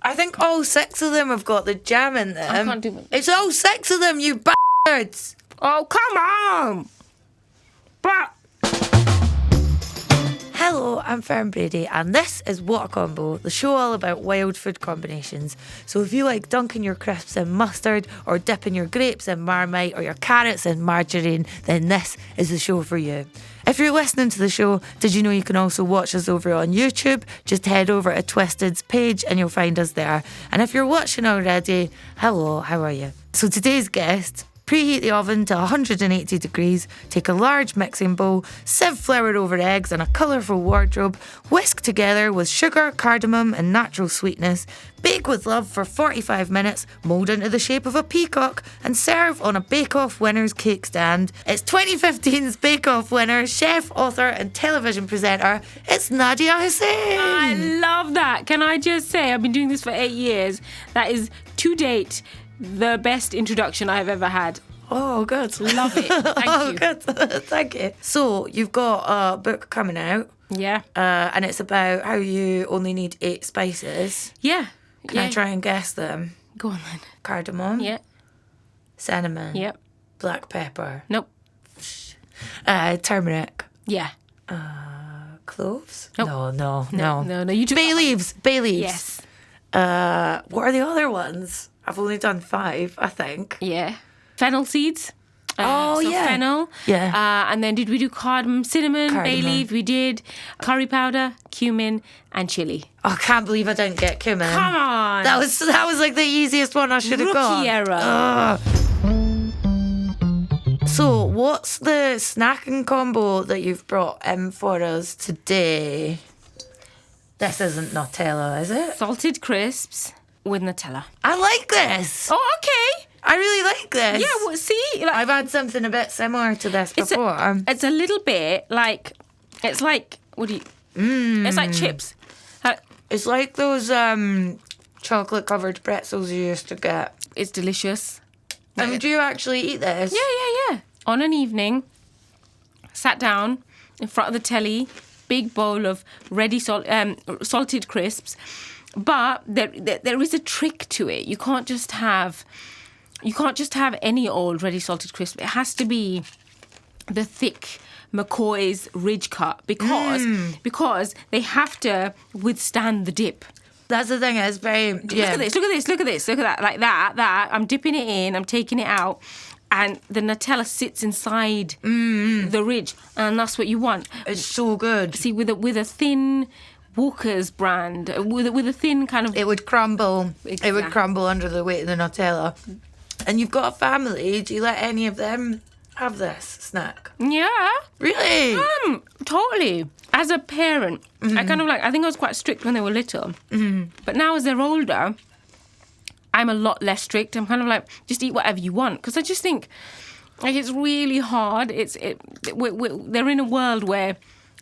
I think all 6 of them have got the jam in them. I can't do them. It's all 6 of them, you bastards. Oh, come on! But Hello, I'm Fern Brady, and this is What a Combo, the show all about wild food combinations. So if you like dunking your crisps in mustard, or dipping your grapes in Marmite, or your carrots in margarine, then this is the show for you. If you're listening to the show, did you know you can also watch us over on YouTube? Just head over to Twisted's page and you'll find us there. And if you're watching already, hello, how are you? So today's guest... Preheat the oven to 180 degrees, take a large mixing bowl, sieve flour over eggs and a colourful wardrobe, whisk together with sugar, cardamom and natural sweetness, bake with love for 45 minutes, mould into the shape of a peacock and serve on a Bake Off winner's cake stand. It's 2015's Bake Off winner, chef, author and television presenter, it's Nadiya Hussain. I love that. Can I just say, I've been doing this for 8 years. That is, to date, the best introduction I've ever had. Oh, good. Love it. Thank you. Good. Thank you. So, you've got a book coming out. Yeah. And it's about how you only need 8 spices. Yeah. Can I try and guess them? Go on then. Cardamom. Yeah. Cinnamon. Yep. Black pepper. Nope. Turmeric. Yeah. Cloves? Nope. No. No. You do Bay leaves. Yes. What are the other ones? I've only done 5, I think. Yeah. Fennel seeds. Yeah. Fennel. Yeah. And then did we do cardamom, cinnamon, bay Cardamom. leaf? We did curry powder, cumin, and chili. Oh, I can't believe I didn't get cumin. Come on. That was like the easiest one I should have got. Rookie error. So, what's the snacking combo that you've brought in for us today? This isn't Nutella, is it? Salted crisps with Nutella. I like this. Oh, okay. I really like this. Yeah, well, see? Like, I've had something a bit similar to this it's before. it's a little bit like, it's like, what do you... It's like chips. It's like those chocolate-covered pretzels you used to get. It's delicious. And do you actually eat this? Yeah. On an evening, sat down in front of the telly, big bowl of ready salted crisps. But there is a trick to it. You can't just have any old ready salted crisp. It has to be the thick McCoy's Ridge cut because they have to withstand the dip. That's the thing. It's very... Look at this, look at that. Like that. I'm dipping it in, I'm taking it out. And the Nutella sits inside the ridge. And that's what you want. It's so good. See, with a thin... Walker's brand with a thin kind of... It would crumble. Exactly. It would crumble under the weight of the Nutella. And you've got a family. Do you let any of them have this snack? Yeah. Really? Totally. As a parent, I think I was quite strict when they were little. Mm-hmm. But now as they're older, I'm a lot less strict. I'm kind of like, just eat whatever you want. Because I just think, like, it's really hard. They're in a world where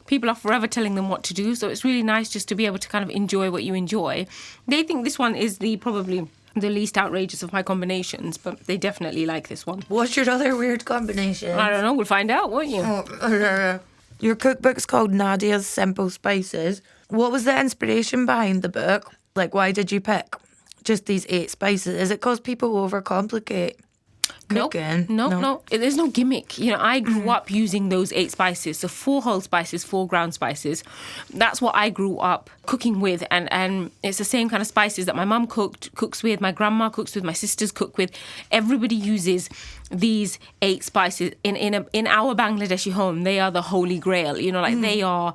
people are forever telling them what to do, so it's really nice just to be able to kind of enjoy what you enjoy. They think this one is probably the least outrageous of my combinations, but they definitely like this one. What's your other weird combination? I don't know, we'll find out, won't you? Your cookbook's called Nadiya's Simple Spices. What was the inspiration behind the book? Like, why did you pick just these 8 spices? Is it because people overcomplicate cooking? No. There's no gimmick. You know, I grew up using those 8 spices, so 4 whole spices, 4 ground spices. That's what I grew up cooking with, and it's the same kind of spices that my mum cooks with, my grandma cooks with, my sisters cook with. Everybody uses these 8 spices in our Bangladeshi home. They are the holy grail. You know, like they are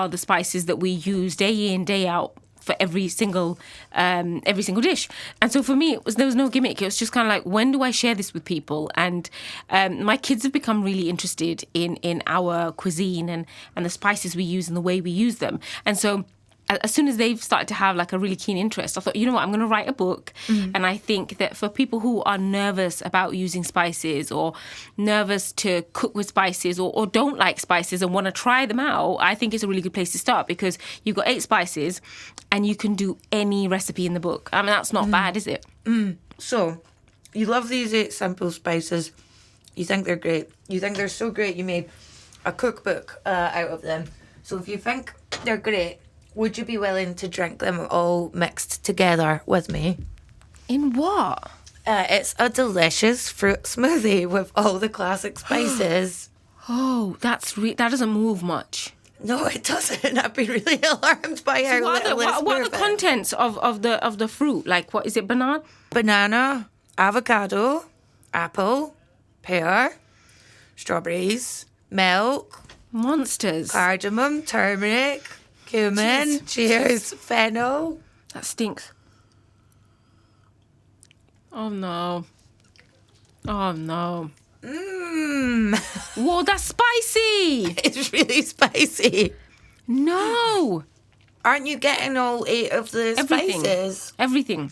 the spices that we use day in, day out for every single dish. And so for me, there was no gimmick. It was just kind of like, when do I share this with people? And my kids have become really interested in our cuisine and the spices we use and the way we use them. And so as soon as they've started to have like a really keen interest, I thought, you know what, I'm going to write a book. And I think that for people who are nervous about using spices or nervous to cook with spices or don't like spices and want to try them out, I think it's a really good place to start because you've got 8 spices and you can do any recipe in the book. I mean, that's not bad, is it? So, you love these 8 simple spices. You think they're great. You think they're so great you made a cookbook out of them. So if you think they're great, Would you be willing to drink them all mixed together with me? In what? It's a delicious fruit smoothie with all the classic spices. Oh, that doesn't move much. No, it doesn't. I've been really alarmed by how little it's what are the contents of the fruit? Like, what is it? Banana? Banana, avocado, apple, pear, strawberries, milk, Monsters. cardamom, turmeric, cumin, cheers, fennel. That stinks. Oh no. Oh no. Mmm. Whoa, that's spicy. It's really spicy. No. Aren't you getting all 8 of the Everything. spices? Everything.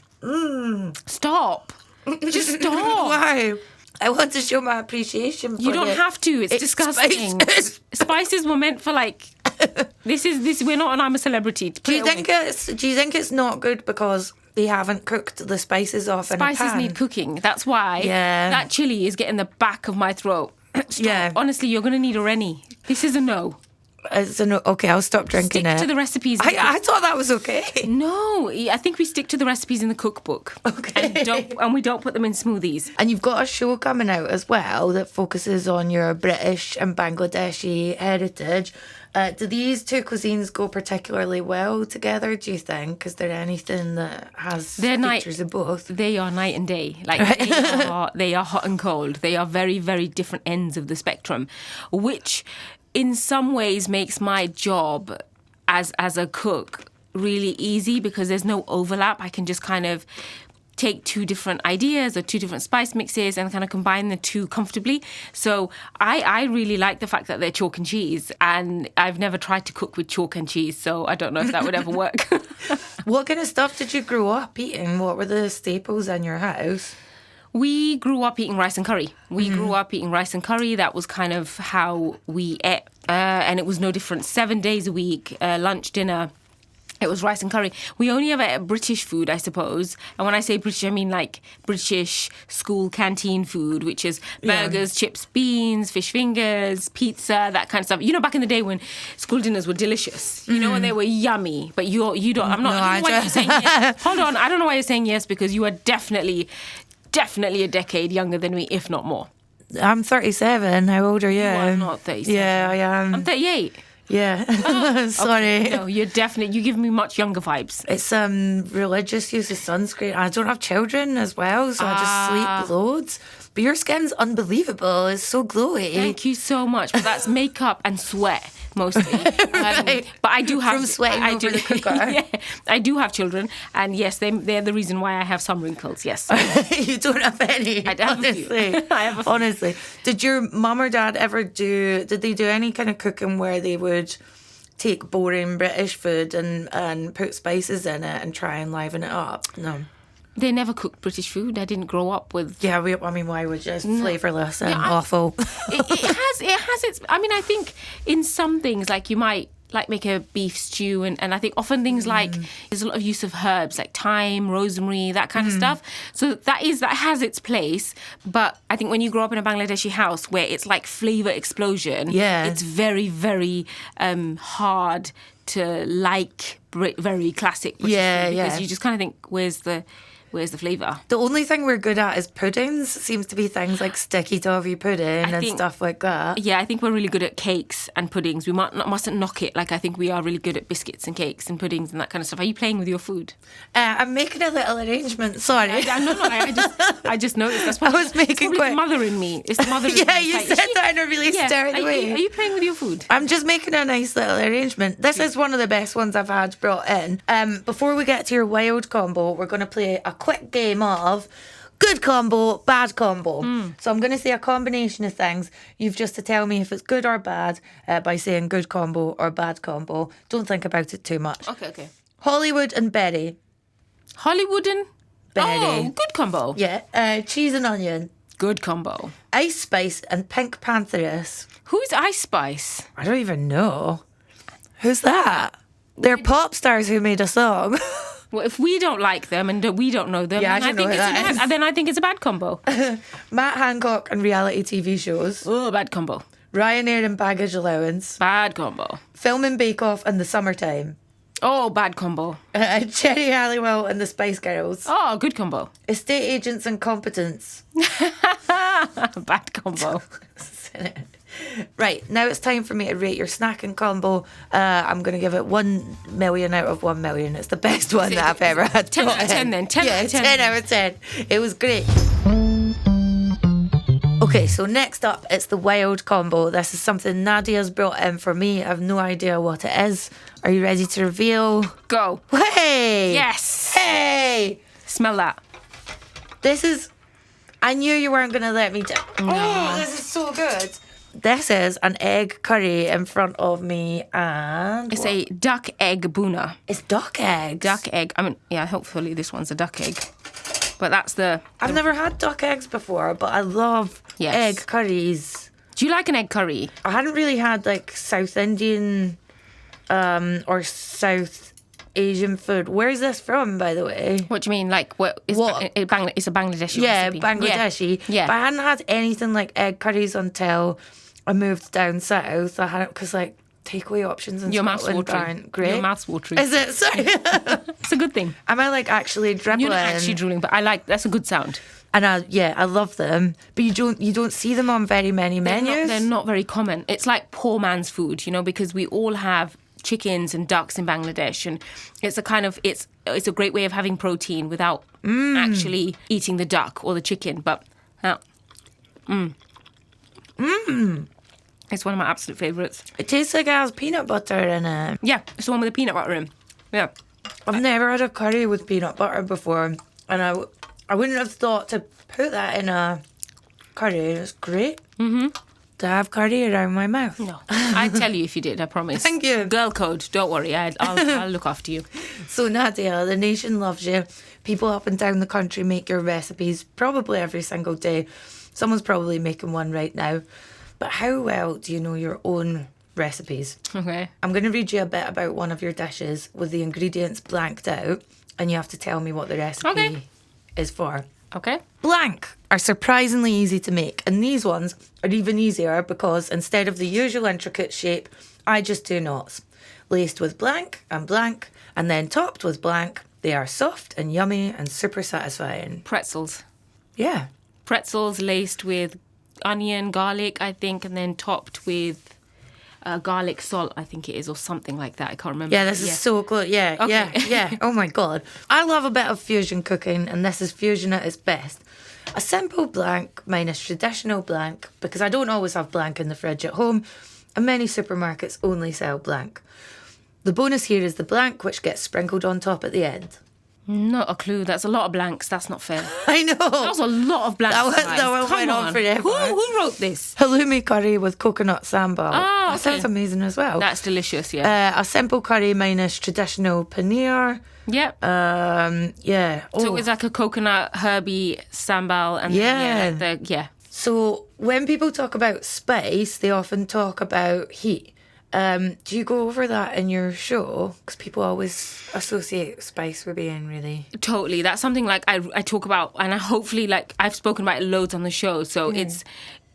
Stop. Just stop. Why? I want to show my appreciation for You don't it. have to. It's disgusting. Spices. Spices were meant for like. This. We're not an I'm a celebrity. Do you think it's not good because they haven't cooked the spices off in a pan? Spices need cooking. That's why. Yeah. That chili is getting the back of my throat. Stop. Yeah. Honestly, you're going to need a Rennie. This is a no. It's a no. Okay, I'll stop drinking Stick it. to the recipes. I thought that was okay. No, I think we stick to the recipes in the cookbook. Okay. And we don't put them in smoothies. And you've got a show coming out as well that focuses on your British and Bangladeshi heritage. Do these two cuisines go particularly well together, do you think? Is there anything that has features of both? They are night and day. Like they are hot and cold. They are very, very different ends of the spectrum, which in some ways makes my job as a cook really easy because there's no overlap. I can just kind of take 2 different ideas or 2 different spice mixes and kind of combine the 2 comfortably. So I really like the fact that they're chalk and cheese, and I've never tried to cook with chalk and cheese, so I don't know if that would ever work. What kind of stuff did you grow up eating? What were the staples in your house? We grew up eating rice and curry. That was kind of how we ate. And it was no different. 7 days a week, lunch, dinner. It was rice and curry. We only ever ate British food, I suppose. And when I say British, I mean like British school canteen food, which is burgers, chips, beans, fish fingers, pizza, that kind of stuff. You know, back in the day when school dinners were delicious. You know, when they were yummy. But you don't. I'm not. No, I don't know why you're saying yes. Hold on. I don't know why you're saying yes because you are definitely a decade younger than me, if not more. I'm 37. How old are you? You are not 37. Yeah, I am. I'm 38. Yeah. Sorry. Okay. No, you give me much younger vibes. It's religious use of sunscreen. I don't have children as well, so I just sleep loads. But your skin's unbelievable. It's so glowy. Thank you so much. But that's makeup and sweat mostly. Right. But I do have from sweating over the cooker. Yeah, I do have children, and yes, they're the reason why I have some wrinkles. Yes. You don't have any. I have honestly. a few. I have a few. Honestly, did your mum or dad ever did they do any kind of cooking where they would take boring British food and put spices in it and try and liven it up? No. They never cooked British food. I didn't grow up with. Yeah, I mean, why would you? It's flavourless and awful. It has its. I mean, I think in some things, like you might like make a beef stew, and I think often things like there's a lot of use of herbs like thyme, rosemary, that kind of stuff. So that has its place. But I think when you grow up in a Bangladeshi house where it's like flavour explosion, it's very, very hard to like very classic British food because you just kind of think, where's the flavour? The only thing we're good at is puddings. Seems to be things like sticky toffee pudding and stuff like that. Yeah, I think we're really good at cakes and puddings. We mustn't knock it. Like, I think we are really good at biscuits and cakes and puddings and that kind of stuff. Are you playing with your food? I'm making a little arrangement. Sorry. I just noticed. That's what I was making it's the mother in me. It's the mother in me. Yeah, you said that in a really stirred way. Are you playing with your food? I'm just making a nice little arrangement. This is one of the best ones I've had brought in. Before we get to your wild combo, we're going to play a quick game of good combo, bad combo. So I'm going to say a combination of things. You've just to tell me if it's good or bad by saying good combo or bad combo. Don't think about it too much. Okay. Hollywood and berry. Hollywood and berry. Oh, good combo. Yeah. Cheese and onion. Good combo. Ice Spice and Pink Pantheress. Who's Ice Spice? I don't even know. Who's that? They're pop stars who made a song. Well, if we don't like them and we don't know them, Yeah, then I think it's a bad combo. Matt Hancock and reality TV shows. Oh, bad combo. Ryanair and baggage allowance. Bad combo. Filming Bake Off in the summertime. Oh, bad combo. Cherry Halliwell and the Spice Girls. Oh, good combo. Estate agents and competence. Bad combo. Right, now it's time for me to rate your snacking combo. I'm going to give it 1 million out of 1 million. It's the best one that I've ever had. 10 out of 10 then. 10 out of 10. 10 out of 10. It was great. Okay, so next up, it's the wild combo. This is something Nadia's brought in for me. I have no idea what it is. Are you ready to reveal? Go. Hey! Yes. Hey! Smell that. This is... I knew you weren't going to let me down. No. Oh, this is so good. This is an egg curry in front of me, and... It's a duck egg boona. It's duck eggs. Duck egg. I mean, yeah, hopefully this one's a duck egg. But that's the... I've never had duck eggs before, but I love egg curries. Do you like an egg curry? I hadn't really had like South Indian or South Asian food. Where's this from, by the way? What do you mean? Like, it's a Bangladeshi Yeah, recipe. Bangladeshi. Yeah. But I hadn't had anything like egg curries until I moved down south. I hadn't, because like takeaway options in Your mouth's Scotland watering. aren't great. Your mouth's watering. Is it? Sorry. It's a good thing. Am I like actually dribbling? You're not actually drooling, but that's a good sound. And I love them, but you don't see them on very many menus. They're not very common. It's like poor man's food, because we all have chickens and ducks in Bangladesh, and it's a great way of having protein without actually eating the duck or the chicken. But it's one of my absolute favourites. It tastes like it has peanut butter in it. Yeah, it's the one with the peanut butter in. Yeah, I've never had a curry with peanut butter before, and I wouldn't have thought to put that in a curry. It's great to have curry around my mouth. no, I'd tell you if you did. I promise. Thank you. Girl code. Don't worry. I'll look after you. So Nadia, the nation loves you. People up and down the country make your recipes probably every single day. Someone's probably making one right now. But how well do you know your own recipes? Okay. I'm going to read you a bit about one of your dishes with the ingredients blanked out, and you have to tell me what the recipe is for. Okay. Blank are surprisingly easy to make, and these ones are even easier because instead of the usual intricate shape, I just do knots. Laced with blank, and then topped with blank, they are soft and yummy and super satisfying. Pretzels. Yeah. Pretzels laced with onion, garlic, I think, and then topped with garlic salt, I think it is, or something like that. I can't remember. Yeah, this is so close. Yeah, Okay. yeah. Oh my God. I love a bit of fusion cooking, and this is fusion at its best. A simple blank minus traditional blank, because I don't always have blank in the fridge at home, and many supermarkets only sell blank. The bonus here is the blank, which gets sprinkled on top at the end. Not a clue. That's a lot of blanks. That's not fair. I know. That was a lot of blanks. That one went on forever. Who wrote this? Halloumi curry with coconut sambal. Ah, That sounds okay. amazing as well. That's delicious, yeah. A simple curry minus traditional paneer. Yep. Yeah. So it was like a coconut herby sambal and Yeah. So when people talk about spice, they often talk about heat. Do you go over that in your show? Because people always associate spice with being really... Totally. That's something like I talk about, and I hopefully I've spoken about it loads on the show. So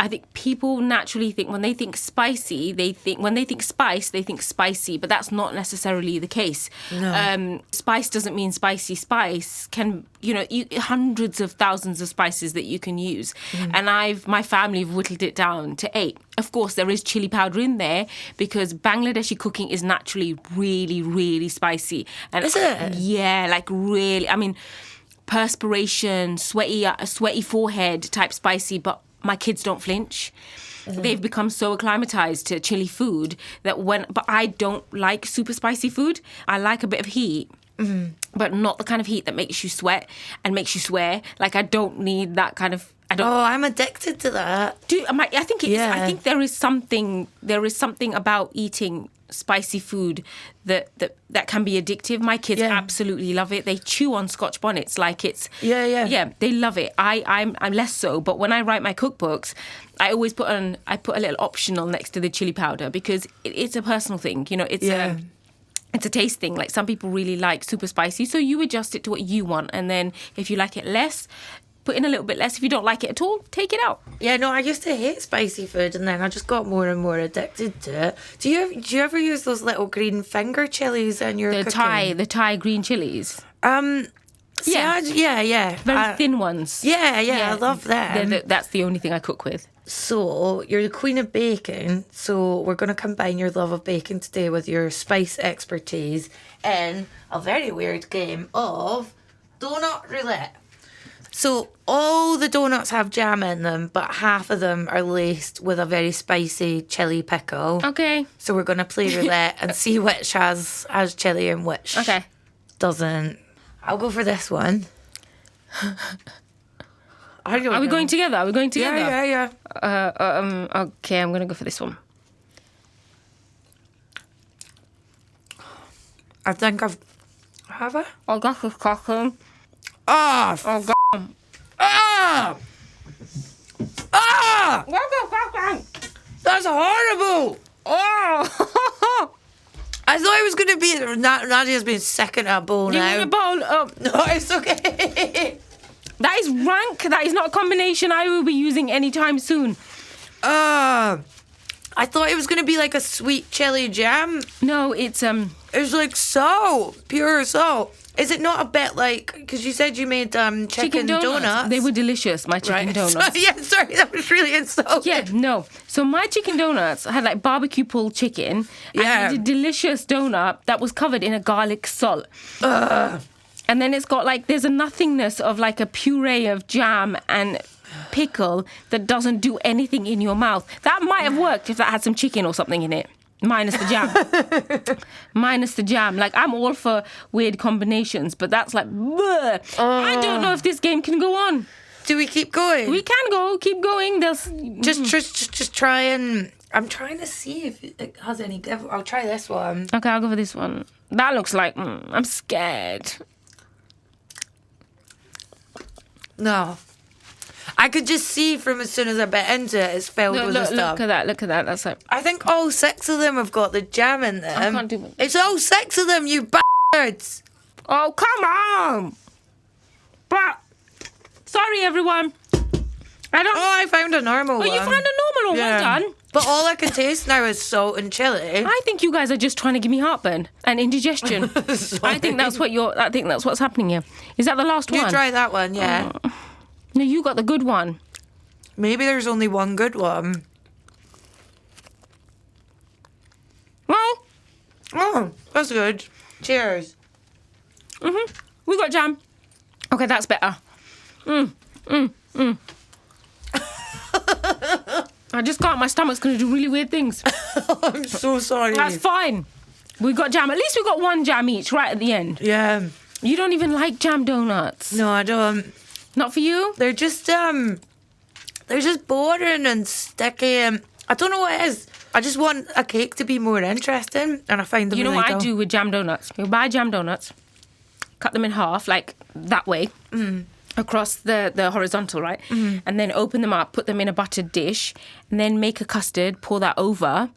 I think people naturally think when they think spicy, when they think spice, they think spicy, but that's not necessarily the case. No. Spice doesn't mean spicy. Spice can, hundreds of thousands of spices that you can use. And my family have whittled it down to 8. Of course, there is chili powder in there because Bangladeshi cooking is naturally really, really spicy. And is it? Yeah, like really. I mean, perspiration, sweaty forehead type spicy, but my kids don't flinch. They've become so acclimatized to chili food but I don't like super spicy food. I like a bit of heat, but not the kind of heat that makes you sweat and makes you swear. Like I don't need that kind of. I'm addicted to that. I think I think there is something about eating spicy food that can be addictive. My kids absolutely love it. They chew on Scotch bonnets like it's they love it. I'm less so, but when I write my cookbooks, I always put a little optional next to the chili powder because it's a personal thing. It's a taste thing. Like some people really like super spicy, so you adjust it to what you want, and then if you like it less, put in a little bit less. If you don't like it at all, take it out. Yeah, no, I used to hate spicy food, and then I just got more and more addicted to it. Do you ever use those little green finger chilies in your cooking? The Thai green chilies. Yeah. Very thin ones. Yeah, I love them. That's the only thing I cook with. So, you're the queen of baking, so we're going to combine your love of baking today with your spice expertise in a very weird game of donut roulette. So, all the donuts have jam in them, but half of them are laced with a very spicy chili pickle. Okay. So, we're going to play roulette and see which has chili and which doesn't. I'll go for this one. Are we going together? Yeah. Okay, I'm going to go for this one. I think Have I? Oh, that's disgusting. Ah! Oh, God. Ah! Ah! That's horrible! Oh! I thought it was going to be... Nadia's been sick in her bowl now. Give me a bowl. No, it's okay. That is rank. That is not a combination I will be using anytime soon. I thought it was going to be like a sweet chili jam. No, it's... It's like salt. Pure salt. Is it not a bit like... Because you said you made chicken donuts. They were delicious, my chicken donuts. Sorry, that was really insulting. Yeah, no. So my chicken donuts had like barbecue pulled chicken. Yeah. And a delicious donut that was covered in a garlic salt. And then it's got like, there's a nothingness of like a puree of jam and pickle that doesn't do anything in your mouth. That might have worked if that had some chicken or something in it. Minus the jam. Like, I'm all for weird combinations, but that's like, bleh. I don't know if this game can go on. Do we keep going? We can keep going. Just try and... I'm trying to see if it has any... I'll try this one. Okay, I'll go for this one. That looks like... I'm scared. No. I could just see from as soon as I bit into it, it's filled with the stuff. Look at that. That's like... I think all 6 of them have got the jam in them. I can't do it. It's all 6 of them, you bastards! Oh, come on! But... Sorry, everyone. I found a normal one. Oh, you found a normal one. Well done. But all I can taste now is salt and chili. I think you guys are just trying to give me heartburn and indigestion. I think that's what's happening here. Is that the last one? You try that one, yeah. No, you got the good one. Maybe there's only one good one. Well. Oh, that's good. Cheers. We got jam. Okay, that's better. I just can't. My stomach's going to do really weird things. I'm so sorry. That's fine. We got jam. At least we got one jam each right at the end. Yeah. You don't even like jam donuts. No, I don't. Not for you? They're just boring and sticky. And I don't know what it is. I just want a cake to be more interesting, and I find them. You know really what dull. I do with jam donuts? You buy jam donuts, cut them in half, like that way, across the horizontal, right? And then open them up, put them in a buttered dish, and then make a custard, pour that over,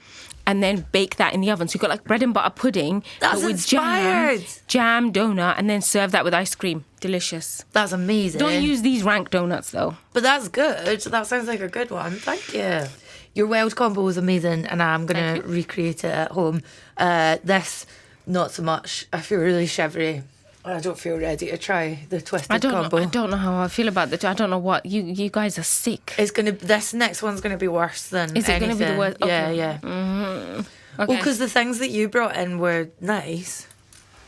and then bake that in the oven. So you've got like bread and butter pudding That's but with inspired. jam donut, and then serve that with ice cream. Delicious. That's amazing. Don't use these rank donuts though. But that's good. That sounds like a good one. Thank you. Your wild combo was amazing, and I'm going to recreate it at home. This, not so much. I feel really shivery. I don't feel ready to try the twisted combo. I don't know how I feel about the. I don't know what you guys are sick. It's gonna. This next one's gonna be worse than. Is it anything. gonna be the worst? Okay. Yeah. Mm-hmm. Okay. Well, because the things that you brought in were nice.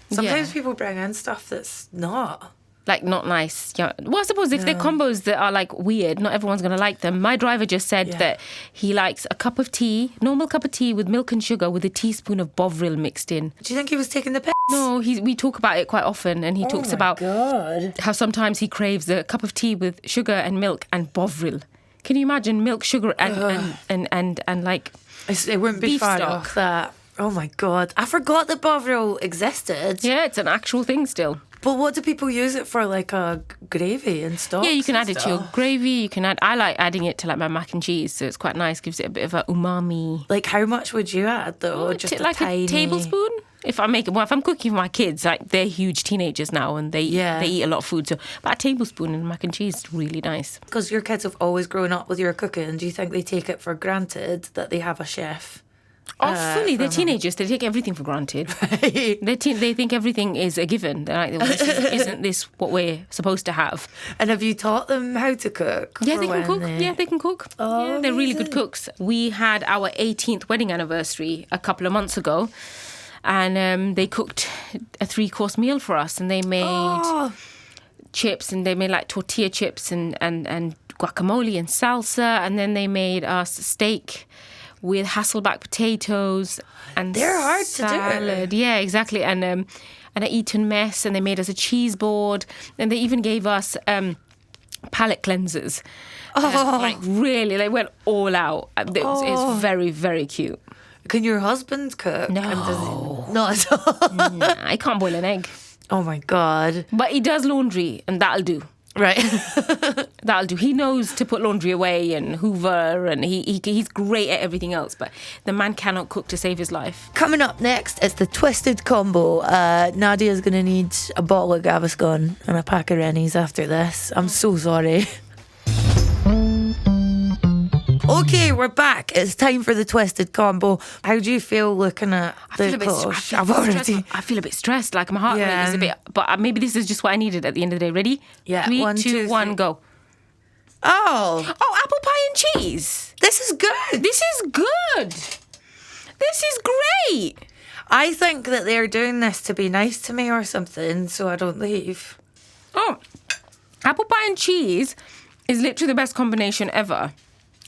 Sometimes people bring in stuff that's not. Like, not nice. Yeah. Well, I suppose if they're combos that are, like, weird, not everyone's going to like them. My driver just said that he likes a cup of tea, normal cup of tea with milk and sugar with a teaspoon of Bovril mixed in. Do you think he was taking the piss? No, we talk about it quite often, and he talks about how sometimes he craves a cup of tea with sugar and milk and Bovril. Can you imagine milk, sugar, and like, it wouldn't be beef far stock. off that. Oh, my God. I forgot that Bovril existed. Yeah, it's an actual thing still. But what do people use it for, like a gravy and stuff? Yeah, you can add it to your gravy. You can add. I like adding it to like my mac and cheese, so it's quite nice. Gives it a bit of a umami. Like, how much would you add though? Just like a tiny... a tablespoon. if I'm cooking for my kids, like they're huge teenagers now and they eat a lot of food. So about a tablespoon in mac and cheese is really nice. Because your kids have always grown up with your cooking. Do you think they take it for granted that they have a chef? Oh, fully. They're teenagers. They take everything for granted. Right. They think everything is a given. They're like, well, isn't this what we're supposed to have? And have you taught them how to cook? Yeah, they can cook. Yeah, they can cook. Oh, yeah, they're really good cooks. We had our 18th wedding anniversary a couple of months ago, and they cooked a 3-course meal for us, and they made chips, and they made like tortilla chips and guacamole and salsa, and then they made us steak with Hasselback potatoes and they're hard salad. to do. Yeah, exactly. And an Eton mess, and they made us a cheese board, and they even gave us palate cleansers. Like really, they went all out. It's very, very cute. Can your husband cook? No. Not at all. Nah, I can't boil an egg. Oh my God. But he does laundry, and that'll do. Right. That'll do. He knows to put laundry away and hoover, and he's great at everything else, but the man cannot cook to save his life. Coming up next, it's the twisted combo. Nadia's going to need a bottle of Gaviscon and a pack of Rennies after this. I'm so sorry. Okay, we're back. It's time for the twisted combo. How do you feel looking at the clothes? I feel a bit stressed, like my heart rate is a bit, but maybe this is just what I needed at the end of the day. Ready? Yeah. 3, 1, 2, 1, go. Oh, Apple pie and cheese. this is good. This is good. This is great. I think that they're doing this to be nice to me or something, so I don't leave. Oh, apple pie and cheese is literally the best combination ever.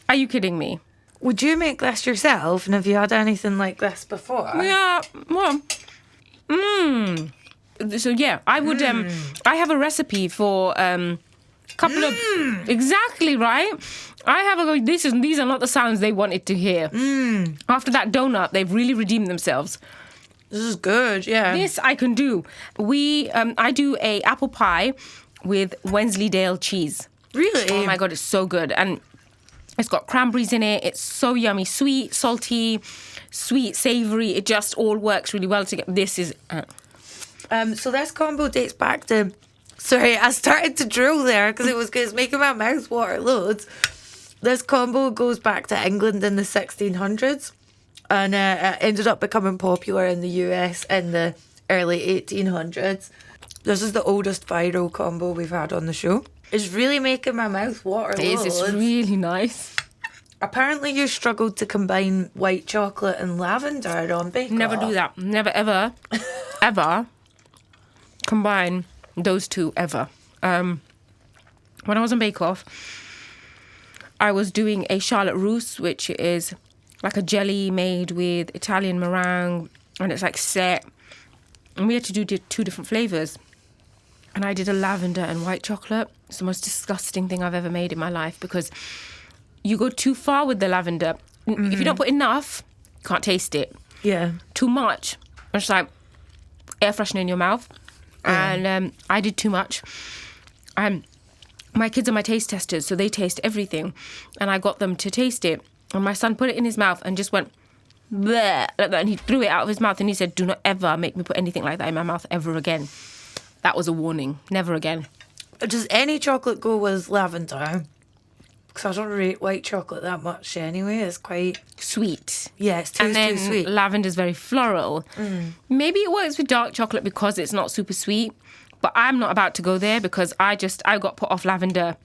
Are you kidding me? Would you make this yourself? And have you had anything like this before? Yeah, well, So yeah, I would. I have a recipe for couple of exactly right. I have a go. These are not the sounds they wanted to hear. After that donut, they've really redeemed themselves. This is good. Yeah. This I can do. I do a apple pie with Wensleydale cheese. Really? Oh my God, it's so good. And it's got cranberries in it. It's so yummy. Sweet, salty, sweet, savoury. It just all works really well together. This is... So this combo dates back to... Sorry, I started to drool there because it's making my mouth water loads. This combo goes back to England in the 1600s and it ended up becoming popular in the US in the early 1800s. This is the oldest viral combo we've had on the show. It's really making my mouth water loads. It is. It's really nice. Apparently you struggled to combine white chocolate and lavender on Bake Off. Never do that. Never, ever, ever combine those two, ever. When I was on Bake Off, I was doing a Charlotte Russe, which is like a jelly made with Italian meringue, and it's like set. And we had to do 2 different flavours. And I did a lavender and white chocolate. It's the most disgusting thing I've ever made in my life because you go too far with the lavender. If you don't put enough, you can't taste it. Yeah. Too much. It's like air freshener in your mouth. Yeah. And I did too much. My kids are my taste testers, so they taste everything. And I got them to taste it. And my son put it in his mouth and just went, bleh, like that. And he threw it out of his mouth and he said, do not ever make me put anything like that in my mouth ever again. That was a warning. Never again. Does any chocolate go with lavender? Because I don't rate white chocolate that much anyway. It's quite... sweet. Yeah, it's too sweet. Lavender's very floral. Maybe it works with dark chocolate because it's not super sweet. But I'm not about to go there because I got put off lavender.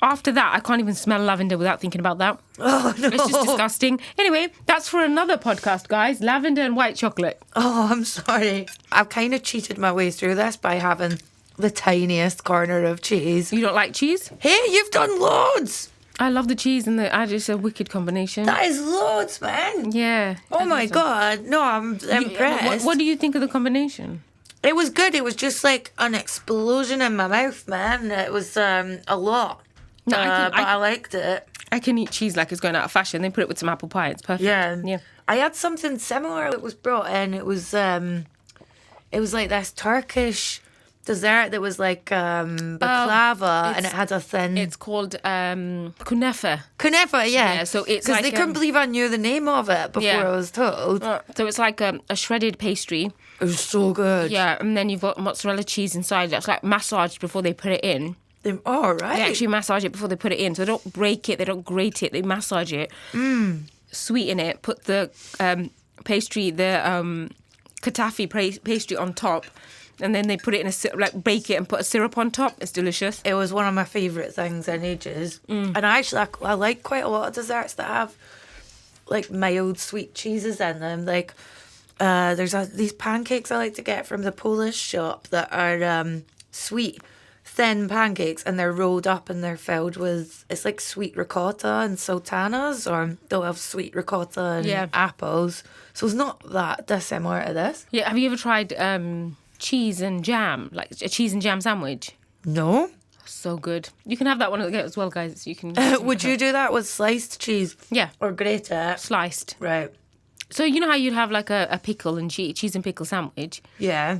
After that, I can't even smell lavender without thinking about that. Oh, no. It's just disgusting. Anyway, that's for another podcast, guys. Lavender and white chocolate. Oh, I'm sorry. I've kind of cheated my way through this by having the tiniest corner of cheese. You don't like cheese? Hey, you've done loads. I love the cheese and it's a wicked combination. That is loads, man. Yeah. Oh my God. No, I'm impressed. What do you think of the combination? It was good. It was just like an explosion in my mouth, man. It was a lot. No, I liked it. I can eat cheese like it's going out of fashion. Then put it with some apple pie. It's perfect. Yeah. I had something similar that was brought in. It was like this Turkish dessert that was like baklava and it had a thin... It's called kunefa. Kunefa, yeah. Yeah, so it's because like they couldn't believe I knew the name of it before I was told. So it's like a shredded pastry. It was so good. Yeah, and then you've got mozzarella cheese inside. That's like massaged before they put it in. Oh, right. They actually massage it before they put it in. So they don't break it, they don't grate it, they massage it. Sweeten it, put the pastry, the katafi pastry on top. And then they put it in bake it and put a syrup on top. It's delicious. It was one of my favourite things in ages. And I like quite a lot of desserts that have like mild sweet cheeses in them. Like there's these pancakes I like to get from the Polish shop that are sweet, thin pancakes, and they're rolled up and they're filled with, it's like sweet ricotta and sultanas, or they'll have sweet ricotta and apples. So it's not that dissimilar to this. Yeah, have you ever tried cheese and jam, like a cheese and jam sandwich? No. So good. You can have that one as well, guys. You can. Would you do that with sliced cheese? Yeah. Or grate it? Sliced. Right. So you know how you'd have like a pickle and cheese and pickle sandwich? Yeah.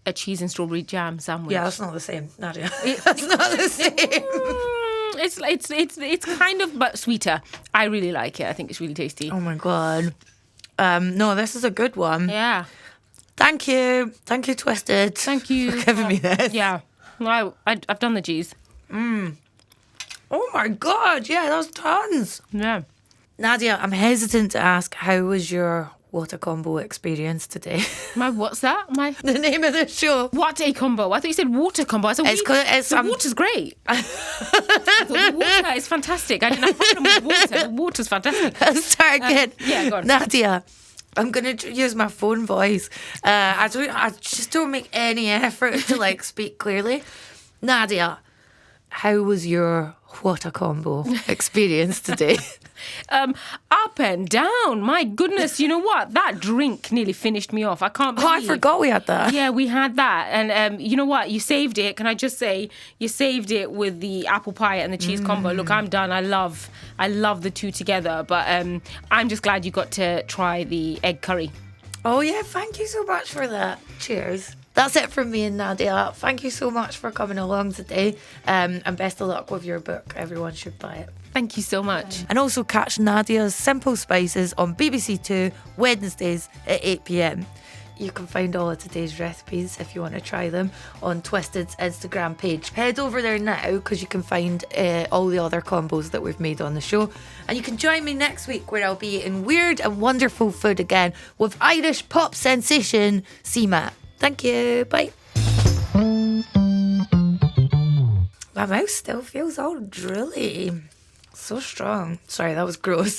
A cheese and strawberry jam sandwich. Yeah, that's not the same, Nadia. That's not the same. It's kind of but sweeter. I really like it. I think it's really tasty. Oh my god. No, this is a good one. Yeah. Thank you, Twisted. Thank you for giving me this. Yeah. No, I've done the cheese. Oh my god, yeah, that was tons. Yeah. Nadia, I'm hesitant to ask, how was your water combo experience today? What's that? The name of the show. What a combo. I thought you said water combo. I said the water's great. I thought the water is fantastic. I didn't have a problem with water. The water's fantastic. Let's start again. Yeah, go on. Nadia, I'm going to use my phone voice. I just don't make any effort to like speak clearly. Nadia, how was your water combo experience today? Up and down. My goodness, you know what? That drink nearly finished me off. I can't believe. Oh, I forgot we had that. Yeah, we had that. And you know what? You saved it. Can I just say, you saved it with the apple pie and the cheese combo. Look, I'm done. I love the two together. But I'm just glad you got to try the egg curry. Oh, yeah. Thank you so much for that. Cheers. That's it from me and Nadia. Thank you so much for coming along today. And best of luck with your book. Everyone should buy it. Thank you so much. And also catch Nadia's Simple Spices on BBC Two Wednesdays at 8 p.m. You can find all of today's recipes if you want to try them on Twisted's Instagram page. Head over there now because you can find all the other combos that we've made on the show. And you can join me next week where I'll be eating weird and wonderful food again with Irish pop sensation CMAT. Thank you. Bye. My mouth still feels all drilly. So strong. Sorry, that was gross.